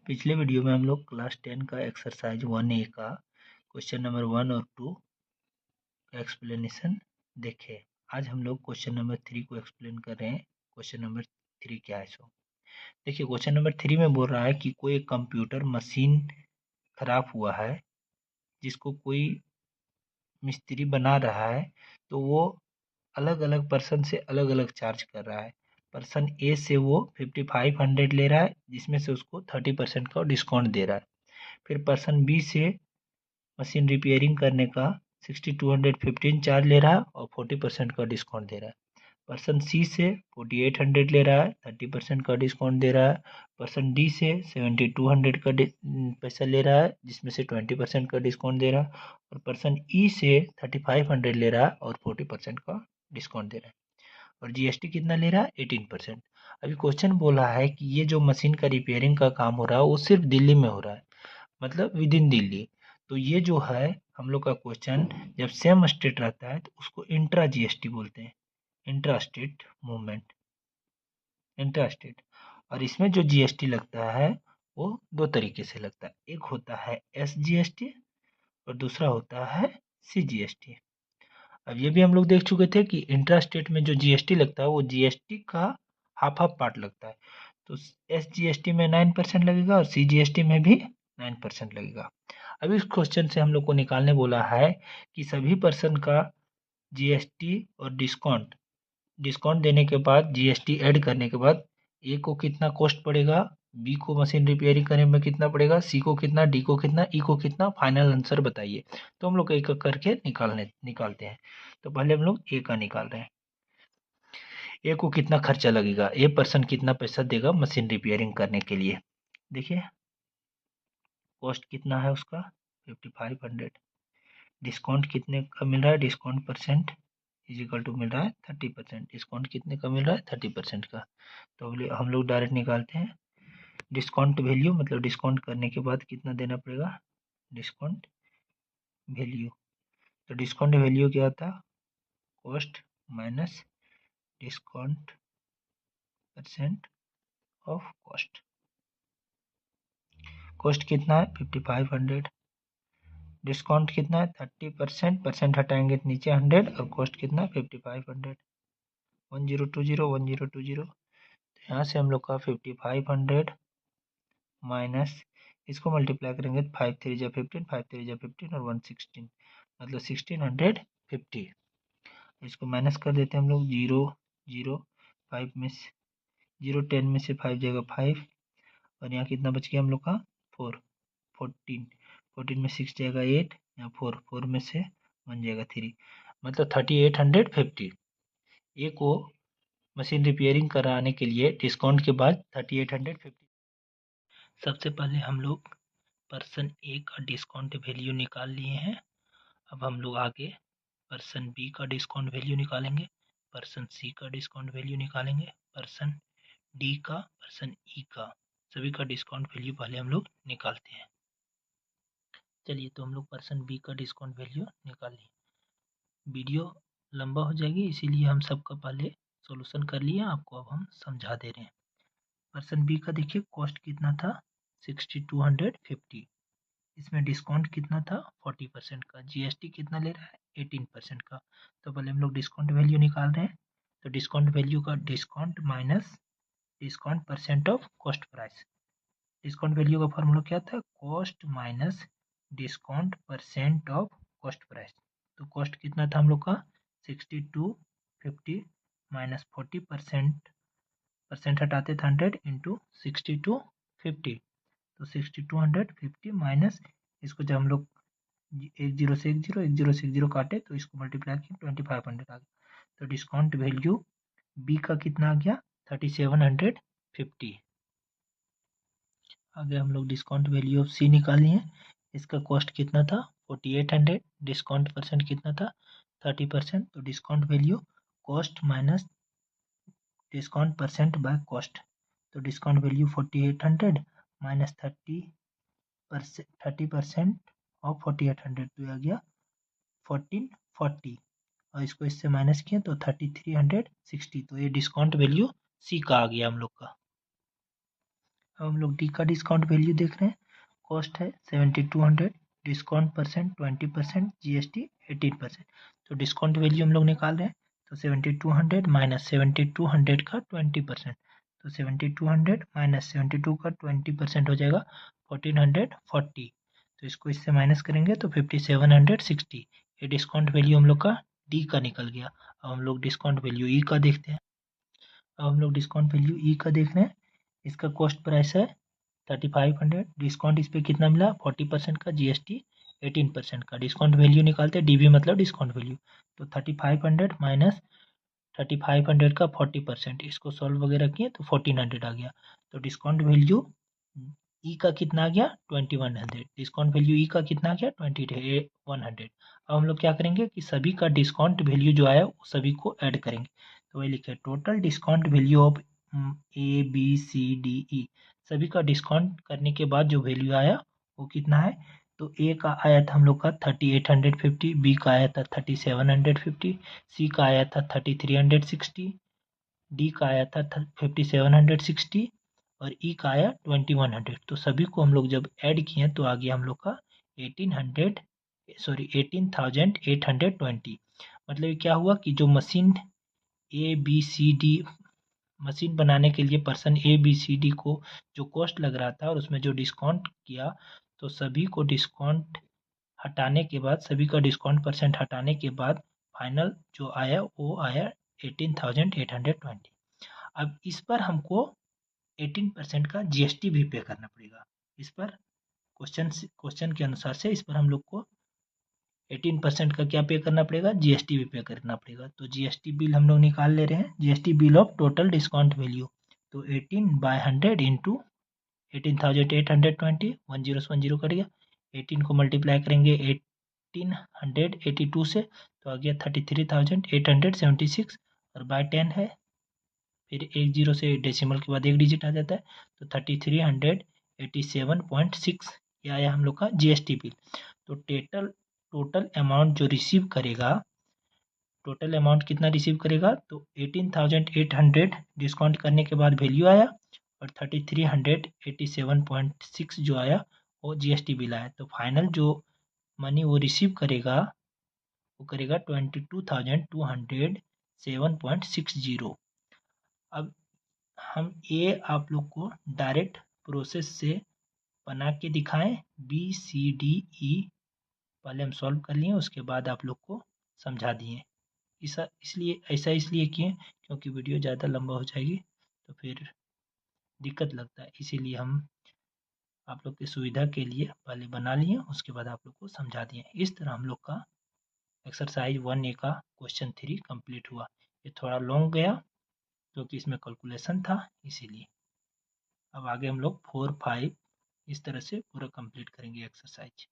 पिछले वीडियो में हम लोग क्लास 10 का एक्सरसाइज 1A का क्वेश्चन नंबर 1 और 2 का एक्सप्लेनेशन देखे। आज हम लोग क्वेश्चन नंबर 3 को एक्सप्लेन कर रहे हैं। क्वेश्चन नंबर 3 क्या है सो देखिए। क्वेश्चन नंबर 3 में बोल रहा है कि कोई एक कंप्यूटर मशीन खराब हुआ है जिसको कोई मिस्त्री बना रहा है, तो वो अलग अलग पर्सन से अलग अलग चार्ज कर रहा है। पर्सन ए से वो 5500 ले रहा है, जिसमें से उसको 30% का डिस्काउंट दे रहा है। फिर पर्सन बी से मशीन रिपेयरिंग करने का 6215 चार्ज ले रहा है और 40% का डिस्काउंट दे रहा है। पर्सन सी से 4800 ले रहा है, 30% का डिस्काउंट दे रहा है। पर्सन डी से 7200 का पैसा ले रहा है, जिसमें से 20% का डिस्काउंट दे रहा है। और पर्सन ई से 3500 ले रहा है और 40% का डिस्काउंट दे रहा है। और जीएसटी कितना ले रहा है? 18%। अभी क्वेश्चन बोला है कि ये जो मशीन का रिपेयरिंग का काम हो रहा है वो सिर्फ दिल्ली में हो रहा है, मतलब विद इन दिल्ली। तो ये जो है हम लोग का क्वेश्चन, जब सेम स्टेट रहता है तो उसको इंट्रा जीएसटी बोलते हैं, intra state movement, intra state. और इसमें जो जीएसटी लगता है वो दो तरीके से लगता है, एक होता है एसजीएसटी और दूसरा होता है सीजीएसटी। अब ये भी हम लोग देख चुके थे कि इंट्रा स्टेट में जो जीएसटी लगता है वो जीएसटी का हाफ हाफ पार्ट लगता है। तो एसजीएसटी में 9% लगेगा और सीजीएसटी में भी 9% लगेगा। अब इस क्वेश्चन से हम लोग को निकालने बोला है कि सभी पर्सन का जीएसटी और डिस्काउंट डिस्काउंट देने के बाद, जीएसटी ऐड करने के बाद ए को कितना कॉस्ट पड़ेगा, बी को मशीन रिपेयरिंग करने में कितना पड़ेगा, सी को कितना, डी को कितना, ई को कितना, फाइनल आंसर बताइए। तो हम लोग एक एक करके निकालते हैं। तो पहले हम लोग ए का निकाल रहे हैं। ए को कितना खर्चा लगेगा, ए पर्सन कितना पैसा देगा मशीन रिपेयरिंग करने के लिए। देखिए कॉस्ट कितना है उसका 5500। डिस्काउंट कितने का मिल रहा है, discount percent is equal to मिल रहा है 30%। डिस्काउंट कितने का मिल रहा है, 30% का। तो हम लोग डायरेक्ट निकालते हैं डिस्काउंट वैल्यू, मतलब डिस्काउंट करने के बाद कितना देना पड़ेगा, डिस्काउंट वैल्यू। तो डिस्काउंट वैल्यू क्या था, cost minus discount percent of cost. Cost कितना है 5500, डिस्काउंट कितना है 30%, परसेंट हटाएंगे तो नीचे 100, और कॉस्ट कितना है 5500। 1020 तो यहाँ से हम लोग का 5500 माइनस इसको मल्टीप्लाई करेंगे तो 5 3 जा 15, 5 3 जा 15 और 116, मतलब 1650। इसको माइनस कर देते हैं हम लोग। 0 0 5 में से 0 10 में से 5 जाएगा 5, और यहाँ कितना बच गया हम लोग का 4 14 14 में 6 जाएगा 8, यहाँ 4 4 में से 1 जाएगा 3, मतलब 3850। ए को मशीन रिपेयरिंग कराने के लिए डिस्काउंट के बाद 3850। सबसे पहले हम लोग पर्सन ए का डिस्काउंट वैल्यू निकाल लिए हैं। अब हम लोग आगे पर्सन बी का डिस्काउंट वैल्यू निकालेंगे, पर्सन सी का डिस्काउंट वैल्यू निकालेंगे, पर्सन डी का, पर्सन ई का, सभी का डिस्काउंट वैल्यू पहले हम लोग निकालते हैं। चलिए, तो हम लोग पर्सन बी का डिस्काउंट वैल्यू निकाल लिए। वीडियो लंबा हो जाएगी, इसीलिए हम सबका पहले सॉल्यूशन कर लिए, आपको अब हम समझा दे रहे हैं। पर्सन बी का देखिए कॉस्ट कितना था 6250, इसमें डिस्काउंट कितना था 40% का, जीएसटी कितना ले रहा है 18% का। तो पहले हम लोग डिस्काउंट वैल्यू निकाल रहे हैं। तो डिस्काउंट वैल्यू का discount minus discount percent of cost price. Discount value का फॉर्मूला क्या था, cost minus discount percent of cost price. तो कॉस्ट कितना था हम लोग का 6250 माइनस 40%, परसेंट हटाते थे 100 इंटू 6250, तो 6250 माइनस इसको जब हम लोग एक जीरो से एक जीरो काटे तो इसको मल्टीप्लाई किया 2500 आ गया। तो डिस्काउंट वैल्यू बी का कितना आ गया 3750। आगे हम लोग डिस्काउंट वैल्यू ऑफ सी निकाल लिए। इसका कॉस्ट कितना था 4800, डिस्काउंट परसेंट कितना था 30%, तो discount value cost minus discount percent by cost. तो डिस्काउंट वैल्यू 4800 माइनस 30% ऑफ 4800, तो आ गया 1440, और इसको इससे माइनस किया तो 3360। तो ये डिस्काउंट वैल्यू सी का आ गया हम लोग का। अब हम लोग डी का डिस्काउंट वैल्यू देख रहे हैं। कॉस्ट है 7200, डिस्काउंट परसेंट 20%, जीएसटी 18%। तो डिस्काउंट वैल्यू हम लोग निकाल रहे हैं। तो 7200 माइनस 7200 का 20%, तो 7200 माइनस 72 का 20% हो जाएगा 1440। तो इसको इससे माइनस करेंगे तो 5760। ये डिस्काउंट वैल्यू हम लोग का डी का निकल गया। अब हम लोग डिस्काउंट वैल्यू ई का देखते हैं। अब हम लोग डिस्काउंट वैल्यू ई का देख रहे हैं। इसका कॉस्ट प्राइस है 3500, डिस्काउंट इस पर कितना मिला 40% का, जीएसटी 18% का। डिस्काउंट वैल्यू निकालते हैं, डीबी मतलब डिस्काउंट वैल्यू। तो 3500 माइनस 3500 का 40%, इसको सॉल्व वगैरह किए तो 1400 आ गया। तो डिस्काउंट वैल्यू ई का कितना आ गया 2100। डिस्काउंट वैल्यू ई का कितना आ गया 2100। अब हम लोग क्या करेंगे कि सभी का डिस्काउंट वैल्यू जो आया वो सभी को ऐड करेंगे। तो वही लिखे total discount value of A B C D E. सभी का डिस्काउंट करने के बाद जो वैल्यू आया वो कितना है। तो ए का आया था हम लोग का 3850, बी का आया था 3750, सी का आया था 3360, डी का आया था 5760 और ई का आया 2100। तो सभी को हम लोग जब ऐड किए तो आ गया हम लोग का 18,820। मतलब क्या हुआ कि जो machine A B C D machine बनाने के लिए person A B C D को जो कॉस्ट लग रहा था और उसमें जो डिस्काउंट किया, तो सभी को डिस्काउंट हटाने के बाद, सभी का डिस्काउंट परसेंट हटाने के बाद फाइनल जो आया वो आया 18,820। अब इस पर हमको 18% का जीएसटी भी पे करना पड़ेगा। इस पर क्वेश्चन के अनुसार से इस पर हम लोग को 18% का क्या पे करना पड़ेगा, जीएसटी भी पे करना पड़ेगा। तो जीएसटी बिल हम लोग निकाल ले रहे हैं। GST bill of total discount value, तो 18/100 इंटू 18,820, 10 से 10 कट गया। 18 को मल्टीप्लाई करेंगे 1882 से तो आ गया 33,876 और बाय 10 है, फिर एक जीरो से डेसिमल के बाद एक डिजिट आ जाता है। तो 3387.6 ये आया हम लोग का जीएसटी बिल। तो टोटल अमाउंट जो रिसीव करेगा, टोटल अमाउंट कितना रिसीव करेगा, तो 18,800 डिस्काउंट करने के बाद वैल्यू आया और 3387.6 जो आया वो जीएसटी बिल आया। तो फाइनल जो मनी वो रिसीव करेगा वो करेगा 22,207.60। अब हम ये आप लोग को डायरेक्ट प्रोसेस से बना के दिखाएं, बी सी डी ई पहले हम सॉल्व कर लिए, उसके बाद आप लोग को समझा दिए। ऐसा इसलिए किए क्योंकि वीडियो ज़्यादा लंबा हो जाएगी तो फिर दिक्कत लगता है, इसीलिए हम आप लोग की सुविधा के लिए पहले बना लिए, उसके बाद आप लोग को समझा दिए। इस तरह हम लोग का एक्सरसाइज 1A का क्वेश्चन 3 कंप्लीट हुआ। ये थोड़ा लॉन्ग गया क्योंकि इसमें कैलकुलेशन था इसीलिए। अब आगे हम लोग 4, 5 इस तरह से पूरा कंप्लीट करेंगे एक्सरसाइज।